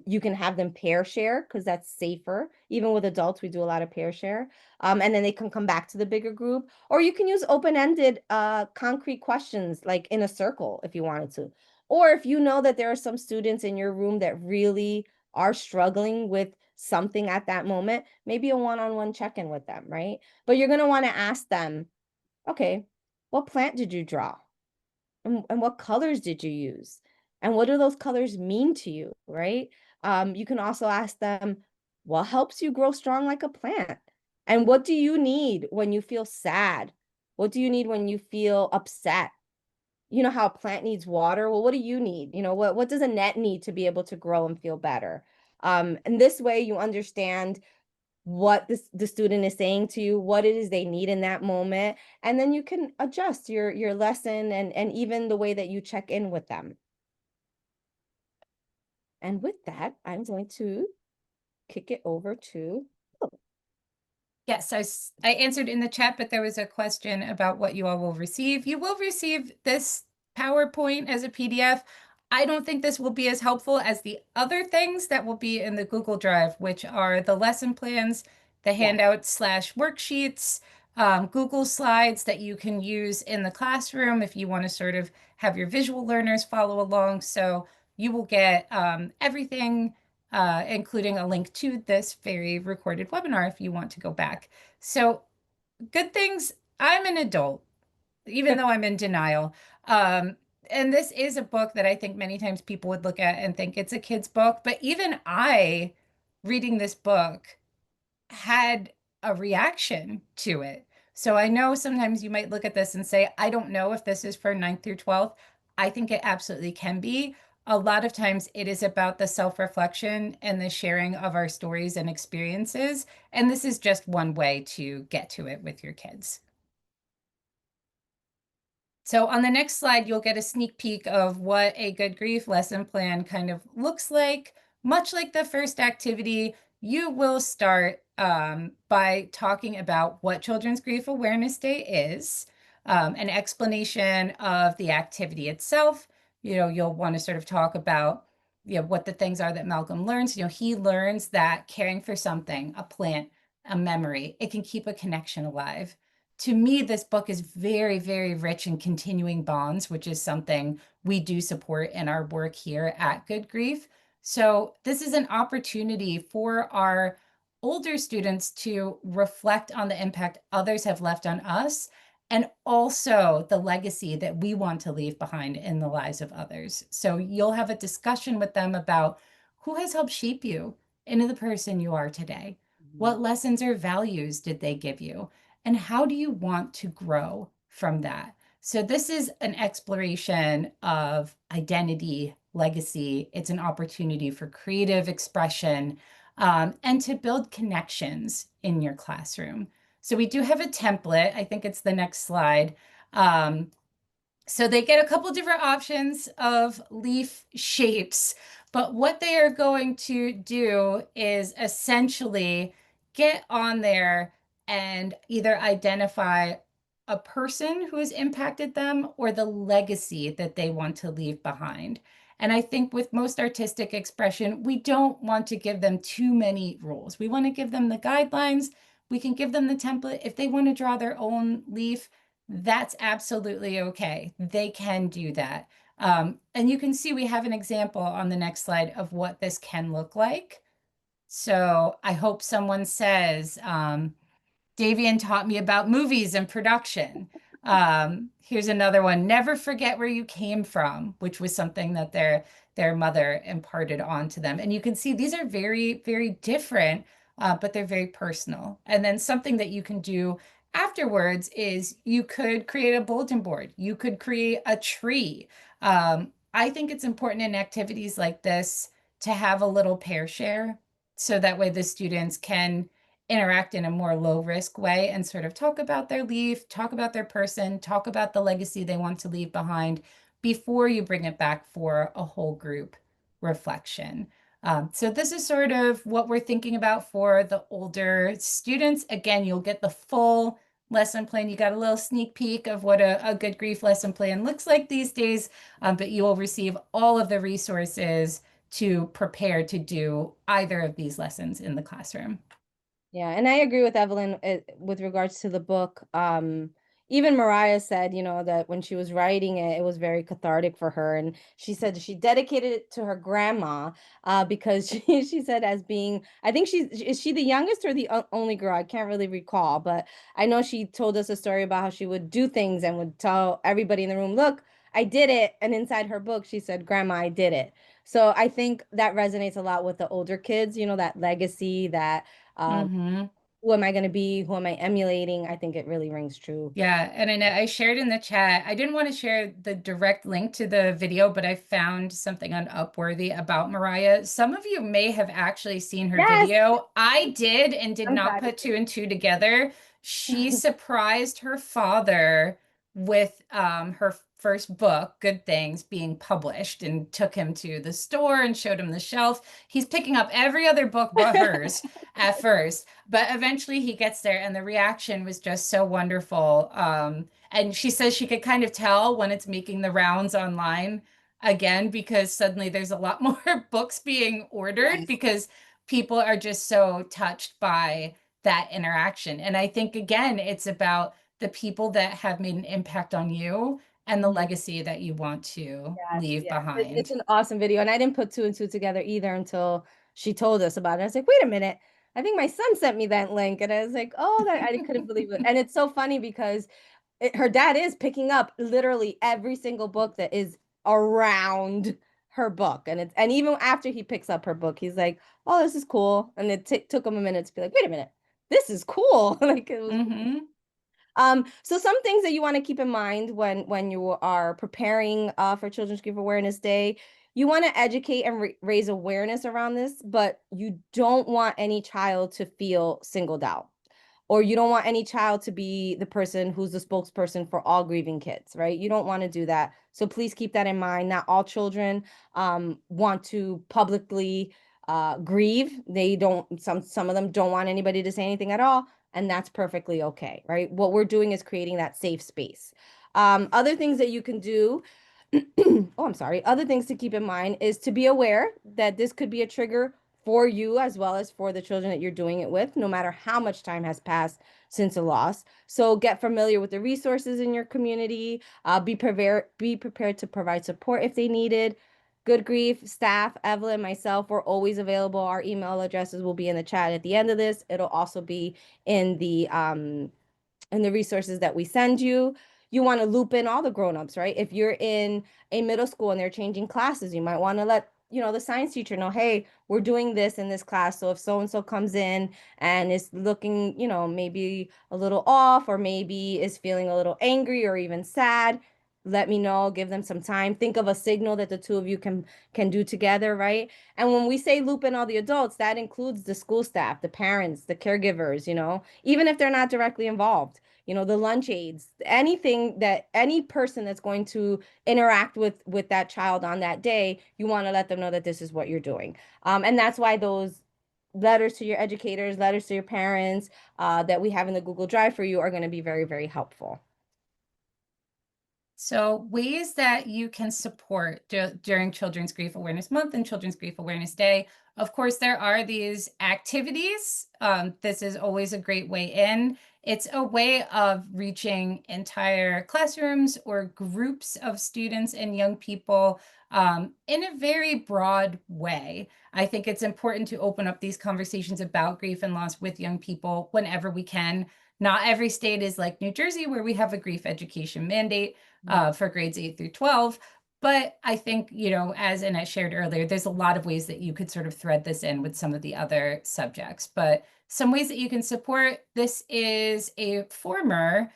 You can have them pair share because that's safer. Even with adults, we do a lot of pair share. And then they can come back to the bigger group. Or you can use open-ended concrete questions like in a circle if you wanted to. Or if you know that there are some students in your room that really are struggling with something at that moment, maybe a one-on-one check-in with them, right? But you're going to want to ask them, okay, what plant did you draw? And what colors did you use? And what do those colors mean to you, right? You can also ask them, what helps you grow strong like a plant? And what do you need when you feel sad? What do you need when you feel upset? You know how a plant needs water? Well, what do you need? What does Annette need to be able to grow and feel better? And this way you understand what the student is saying to you, what it is they need in that moment, and then you can adjust your lesson and even the way that you check in with them. And with that, I'm going to kick it over to Yes, I answered in the chat, but there was a question about what you all will receive. You will receive this PowerPoint as a PDF. I don't think this will be as helpful as the other things that will be in the Google Drive, which are the lesson plans, the handouts slash worksheets, Google Slides that you can use in the classroom if you want to sort of have your visual learners follow along. So you will get everything including a link to this very recorded webinar if you want to go back. So good things. I'm an adult, even though I'm in denial. Um, and this is a book that I think many times people would look at and think it's a kid's book. But even I, reading this book, had a reaction to it. So I know sometimes you might look at this and say, I don't know if this is for 9th through 12th. I think it absolutely can be. A lot of times it is about the self-reflection and the sharing of our stories and experiences. And this is just one way to get to it with your kids. So on the next slide, you'll get a sneak peek of what a good grief lesson plan kind of looks like. Much like the first activity, you will start by talking about what Children's Grief Awareness Day is, an explanation of the activity itself. you'll want to sort of talk about, what the things are that Malcolm learns. He learns that caring for something, a plant, a memory, it can keep a connection alive. To me, this book is very, very rich in continuing bonds, which is something we do support in our work here at Good Grief. So this is an opportunity for our older students to reflect on the impact others have left on us, and also the legacy that we want to leave behind in the lives of others. So you'll have a discussion with them about who has helped shape you into the person you are today. Mhm. What lessons or values did they give you? And how do you want to grow from that? So this is an exploration of identity, legacy. It's an opportunity for creative expression, and to build connections in your classroom. So we do have a template. I think it's the next slide. Um, so they get a couple different options of leaf shapes, but what they are going to do is essentially get on there and either identify a person who has impacted them or the legacy that they want to leave behind. And I think with most artistic expression, we don't want to give them too many rules. We want to give them the guidelines. We can give them the template. If they want to draw their own leaf, that's absolutely okay. They can do that. And you can see we have an example on the next slide of what this can look like. So I hope someone says, Davian taught me about movies and production. Here's another one. Never forget where you came from, which was something that their mother imparted onto them. And you can see these are very, very different, but they're very personal. And then something that you can do afterwards is you could create a bulletin board. You could create a tree. I think it's important in activities like this to have a little pair share, so that way the students can interact in a more low risk way and sort of talk about their leaf, talk about their person, talk about the legacy they want to leave behind before you bring it back for a whole group reflection. So this is sort of what we're thinking about for the older students. Again, you'll get the full lesson plan. You got a little sneak peek of what a good grief lesson plan looks like these days, but you will receive all of the resources to prepare to do either of these lessons in the classroom. Yeah, and I agree with Evelyn with regards to the book. Even Maryah said, that when she was writing it, it was very cathartic for her. And she said she dedicated it to her grandma, because she said as being, I think is she the youngest or the only girl? I can't really recall, but I know she told us a story about how she would do things and would tell everybody in the room, look, I did it. And inside her book, she said, Grandma, I did it. So I think that resonates a lot with the older kids, that legacy, that um, Mm-hmm. who am I going to be? Who am I emulating? I think it really rings true. Yeah, and I shared in the chat. I didn't want to share the direct link to the video, but I found something on Upworthy about Maryah. Some of you may have actually seen her Yes, video. I did and did I'm not glad. put two and two together. She surprised her father with her first book, Good Things, being published, and took him to the store and showed him the shelf. He's picking up every other book but hers at first, but eventually he gets there, and the reaction was just so wonderful. And she says she could kind of tell when it's making the rounds online again, because suddenly there's a lot more books being ordered Yes. because people are just so touched by that interaction. And I think, again, it's about the people that have made an impact on you and the Mhm. legacy that you want to Yes, leave yes. It's behind. an awesome video. And I didn't put two and two together either until she told us about it. I was like, wait a minute. I think my son sent me that link. And I was like, oh, that I couldn't believe it. And it's so funny because her dad is picking up literally every single book that is around her book. And even after he picks up her book, he's like, oh, this is cool. And it took him a minute to be like, wait a minute, this is cool. Like it was. Hmm. So some things that you want to keep in mind when you are preparing for Children's Grief Awareness Day, you want to educate and raise awareness around this, but you don't want any child to feel singled out, or you don't want any child to be the person who's the spokesperson for all grieving kids, right? You don't want to do that. So please keep that in mind. Not all children want to publicly grieve. They don't, some of them don't want anybody to say anything at all, and that's perfectly okay, right? What we're doing is creating that safe space. Other things that you can do, Oh, I'm sorry. Other things to keep in mind is to be aware that this could be a trigger for you as well as for the children that you're doing it with, no matter how much time has passed since a loss. So get familiar with the resources in your community. Be prepared to provide support if they needed. Good Grief staff, Evelyn, myself, we're always available. Our email addresses will be in the chat at the end of this. It'll also be in the resources that we send you. You want to loop in all the grown-ups, right? If you're in a middle school and they're changing classes, you might want to let, the science teacher know, hey, we're doing this in this class. So if so and so comes in and is looking, maybe a little off or maybe is feeling a little angry or even sad, let me know, give them some time. Think of a signal that the two of you can do together, right? And when we say loop in all the adults, that includes the school staff, the parents, the caregivers, even if they're not directly involved, the lunch aides, anything that any person that's going to interact with that child on that day, you want to let them know that this is what you're doing. And that's why those letters to your educators, letters to your parents, that we have in the Google Drive for you are going to be very, very helpful. So, ways that you can support during Children's Grief Awareness Month and Children's Grief Awareness Day. Of course, there are these activities. This is always a great way in. It's a way of reaching entire classrooms or groups of students and young people in a very broad way. I think it's important to open up these conversations about grief and loss with young people whenever we can. Not every state is like New Jersey, where we have a grief education mandate for grades 8 through 12. But I think, as Annette shared earlier, there's a lot of ways that you could sort of thread this in with some of the other subjects. But some ways that you can support this is a former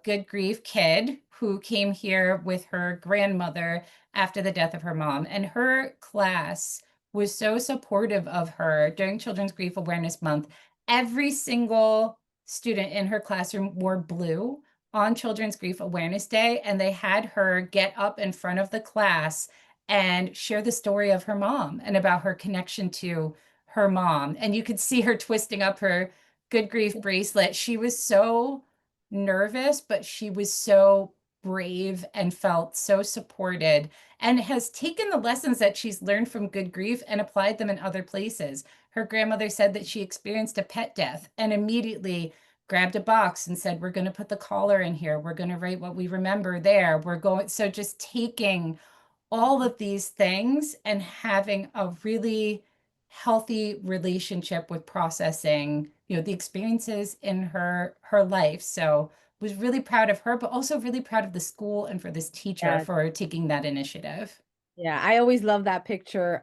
Good Grief kid who came here with her grandmother after the death of her mom. And her class was so supportive of her during Children's Grief Awareness Month. Every single student in her classroom wore blue on Children's Grief Awareness Day, and they had her get up in front of the class and share the story of her mom and about her connection to her mom. And you could see her twisting up her Good Grief bracelet. She was so nervous, but she was so brave and felt so supported and has taken the lessons that she's learned from Good Grief and applied them in other places. Her grandmother said that she experienced a pet death and immediately grabbed a box and said, we're going to put the collar in here. We're going to write what we remember there. So just taking all of these things and having a really healthy relationship with processing, the experiences in her life. So was really proud of her, but also really proud of the school and for this teacher Yeah. for taking that initiative. Yeah, I always love that picture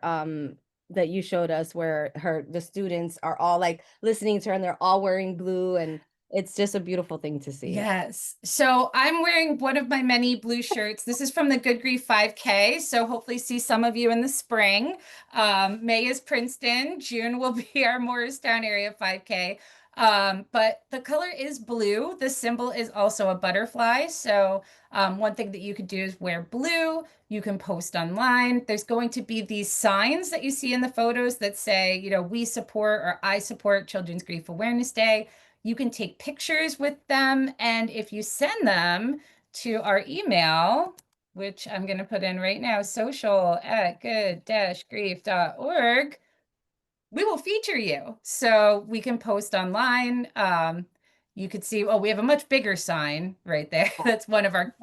that you showed us where the students are all like listening to her and they're all wearing blue and it's just a beautiful thing to see. Yes. So I'm wearing one of my many blue shirts. This is from the Good Grief 5K. So hopefully see some of you in the spring. May is Princeton. June will be our Morristown area 5K. But the color is blue. The symbol is also a butterfly. So one thing that you could do is wear blue. You can post online. There's going to be these signs that you see in the photos that say, we support or I support Children's Grief Awareness Day. You can take pictures with them. And if you send them to our email, which I'm going to put in right now, social@good-grief.org, we will feature you. So we can post online. You could see, oh, we have a much bigger sign right there. That's one of our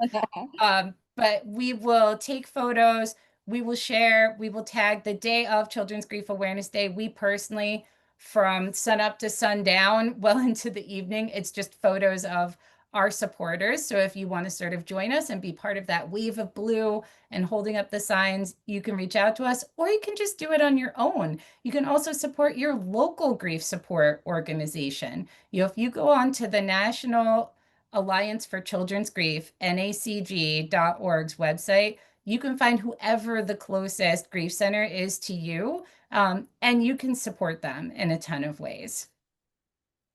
but we will take photos, we will share, we will tag the day of Children's Grief Awareness Day. We personally, from sun up to sundown, well into the evening, it's just photos of our supporters. So if you want to sort of join us and be part of that wave of blue and holding up the signs, you can reach out to us, or you can just do it on your own. You can also support your local grief support organization. If you go on to the National Alliance for Children's Grief, nacg.org's website, you can find whoever the closest grief center is to you, and you can support them in a ton of ways.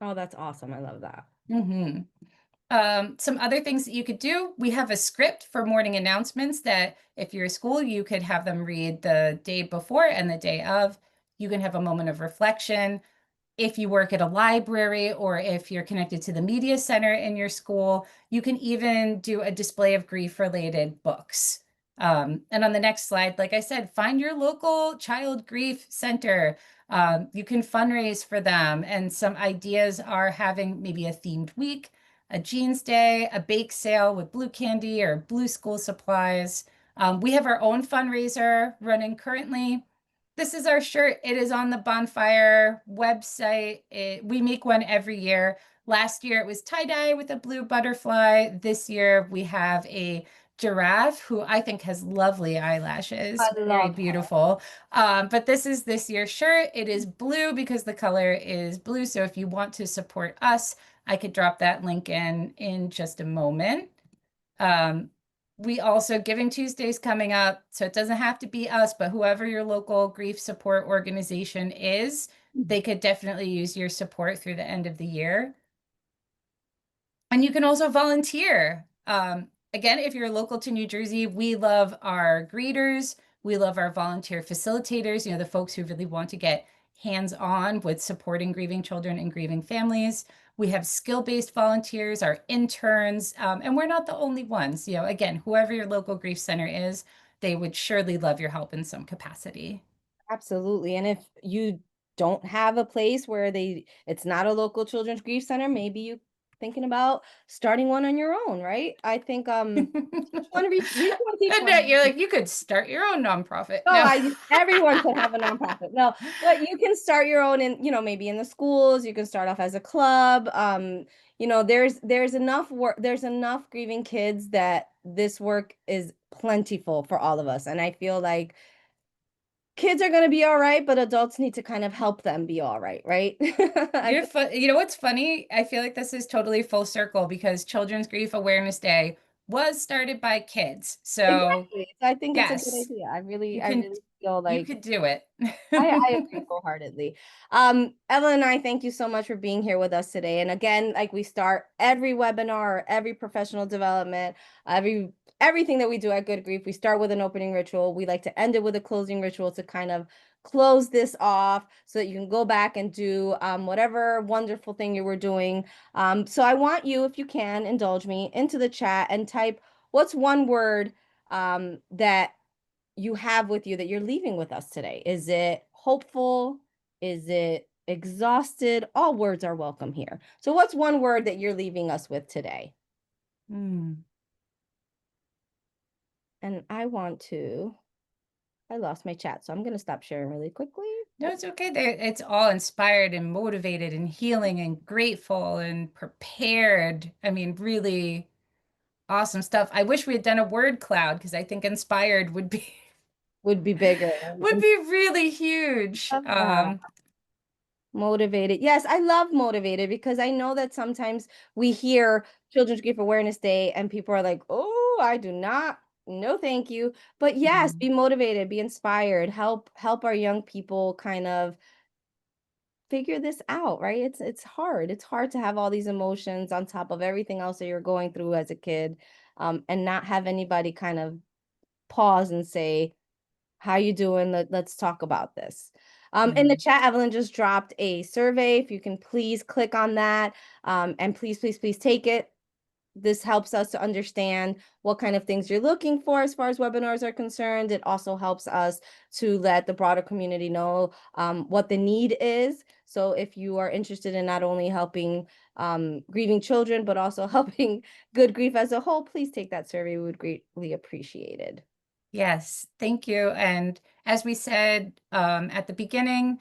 Oh, that's awesome. I love that. Mm-hmm. Some other things that you could do, we have a script for morning announcements that if you're a school, you could have them read the day before and the day of. You can have a moment of reflection. If you work at a library or if you're connected to the media center in your school, you can even do a display of grief-related books. And on the next slide, like I said, find your local child grief center. You can fundraise for them. And some ideas are having maybe a themed week, a jeans day, a bake sale with blue candy or blue school supplies. We have our own fundraiser running currently. This is our shirt. It is on the Bonfire website. We make one every year. Last year it was tie-dye with a blue butterfly. This year we have a giraffe who I think has lovely I eyelashes, very love her. beautiful. But this is this year's shirt. It is blue because the color is blue. So if you want to support us, I could drop that link in just a moment. Um, we also Giving Tuesday's coming up, so it doesn't have to be us, but whoever your local grief support organization is, they could definitely use your support through the end of the year. And you can also volunteer. Again, if you're local to New Jersey, we love our greeters. We love our volunteer facilitators, the folks who really want to get hands-on with supporting grieving children and grieving families. We have skill-based volunteers, our interns, and we're not the only ones. Again, whoever your local grief center is, they would surely love your help in some capacity. Absolutely. And if you don't have a place where it's not a local children's grief center, maybe you thinking about starting one on your own, right? I think reach one, teach And that one. you're like, you could start your own nonprofit. No, No. everyone could have a nonprofit. No, but you can start your own in, maybe in the schools, you can start off as a club. There's enough work, there's enough grieving kids that this work is plentiful for all of us. And I feel like kids are going to be all right, but adults need to kind of help them be all right, right? I You're feel fun. You know what's funny? I feel like this is totally full circle because Children's Grief Awareness Day was started by kids. So exactly. So I think it's a good yes, idea. you I can really feel you like could do it. I agree wholeheartedly. Evelyn and I thank you so much for being here with us today. And again, like we start every webinar, every professional development, everything that we do at Good Grief, we start with an opening ritual. We like to end it with a closing ritual to kind of close this off so that you can go back and do whatever wonderful thing you were doing. So I want you, if you can, indulge me into the chat and type what's one word that you have with you that you're leaving with us today. Is it hopeful? Is it exhausted? All words are welcome here. So, what's one word that you're leaving us with today? Hmm. And I lost my chat, so I'm going to stop sharing really quickly. No, it's okay. It's all inspired and motivated and healing and grateful and prepared. I mean, really awesome stuff. I wish we had done a word cloud because I think inspired would be Would be bigger. would be really huge. Love that. Motivated. Yes, I love motivated because I know that sometimes we hear Children's Grief Awareness Day and people are like, "Oh, I do not. No, thank you." But yes, Mhm. be motivated, be inspired, help our young people kind of figure this out, right? It's hard. It's hard to have all these emotions on top of everything else that you're going through as a kid, and not have anybody kind of pause and say, how you doing? Let's talk about this. In the Mhm. chat, Evelyn just dropped a survey. If you can please click on that, and please, please, please take it. This helps us to understand what kind of things you're looking for as far as webinars are concerned. It also helps us to let the broader community know what the need is. So if you are interested in not only helping grieving children, but also helping Good Grief as a whole, please take that survey. We would greatly appreciate it. Yes, thank you. And as we said at the beginning,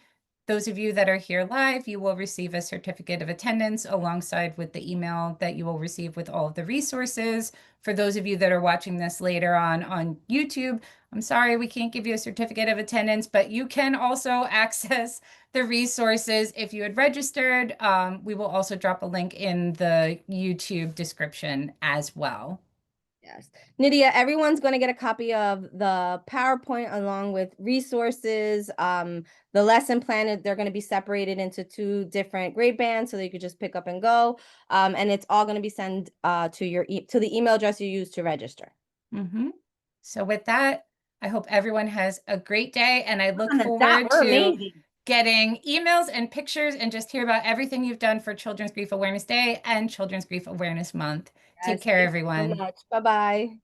those of you that are here live, you will receive a certificate of attendance alongside with the email that you will receive with all of the resources. For those of you that are watching this later on YouTube, I'm sorry we can't give you a certificate of attendance, but you can also access the resources if you had registered. We will also drop a link in the YouTube description as well. Yes. Nydia, everyone's going to get a copy of the PowerPoint along with resources. The lesson plan, they're going to be separated into two different grade bands so that you could just pick up and go. And it's all going to be sent to the email address you use to register. Mm-hmm. So with that, I hope everyone has a great day, and I look On the dot, forward we're to amazing. getting emails and pictures and just hear about everything you've done for Children's Grief Awareness Day and Children's Grief Awareness Month. Take Yes, care, thank you so everyone. much. Bye-bye.